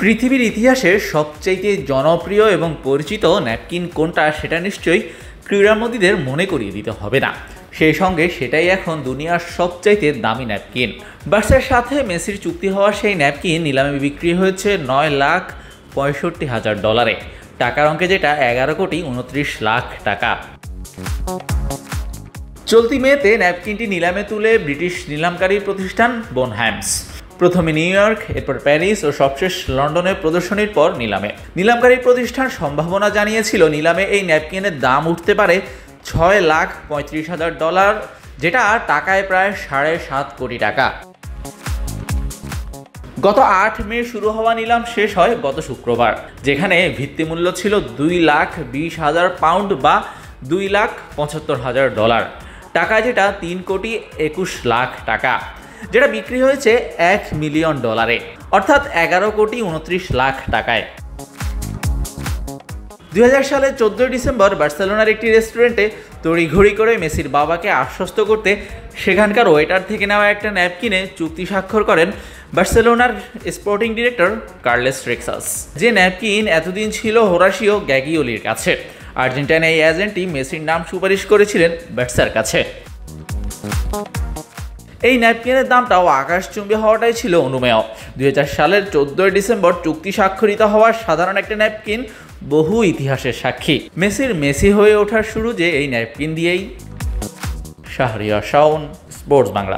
পৃথিবীর ইতিহাসে সবচাইতে জনপ্রিয় এবং পরিচিত ন্যাপকিন কোনটা সেটা নিশ্চয়ই ক্রীড়ামোদীদের মনে করিয়ে দিতে হবে না। সেই সঙ্গে সেটাই এখন দুনিয়ার সবচাইতে দামি ন্যাপকিন। বার্সার সাথে মেসির চুক্তি হওয়া সেই ন্যাপকিন নিলামে বিক্রি হয়েছে $9,65,000 টাকার অঙ্কে, যেটা 11,29,00,000 টাকা। চলতি মেতে ন্যাপকিনটি নিলামে তুলে ব্রিটিশ নিলামকারী প্রতিষ্ঠান বোনহ্যামস। প্রথমে নিউ ইয়র্ক, এরপর প্যারিস ও সবশেষ লন্ডনের প্রদর্শনীর পর নিলামকারী প্রতিষ্ঠান সম্ভাবনা জানিয়েছিল নিলামে এই ন্যাপকিনের দাম উঠতে পারে $6,35,000, যেটা টাকায় প্রায় 7.5 কোটি টাকা। গত 8 মে শুরু হওয়া নিলাম শেষ হয় গত শুক্রবার, যেখানে ভিত্তিমূল্য ছিল $2,20,000 বা $2,75,000 টাকায়, যেটা $3,21,00,000 টাকা, যেটা বিক্রি হয়েছে $1 মিলিয়ন, অর্থাৎ 11,29,00,000 টাকায়। 2000 সালের 14 ডিসেম্বর বার্সেলোনার একটি রেস্টুরেন্টে তড়িঘড়ি করে মেসির বাবাকে আশ্বস্ত করতে সেখানকার ওয়েটার থেকে নেওয়া একটা ন্যাপকিনে চুক্তি স্বাক্ষর করেন বার্সেলোনার স্পোর্টিং ডিরেক্টর কার্লেস রেক্সাস। যে ন্যাপকিন এতদিন ছিল হোরাসিও গ্যাগিওলির কাছে। আর্জেন্টাইন এই এজেন্টই মেসির নাম সুপারিশ করেছিলেন বার্সার কাছে। এই ন্যাপকিনের দামটাও আকাশচুম্বী হওয়াটাই ছিল অনুমেয়। 2000 সালের 14 ডিসেম্বর চুক্তি স্বাক্ষরিত হওয়ার সাধারণ একটা ন্যাপকিন বহু ইতিহাসের সাক্ষী। মেসির মেসি হয়ে ওঠার শুরু যে এই ন্যাপকিন দিয়েই। শাহরিয়ার শাওন, স্পোর্টস বাংলা।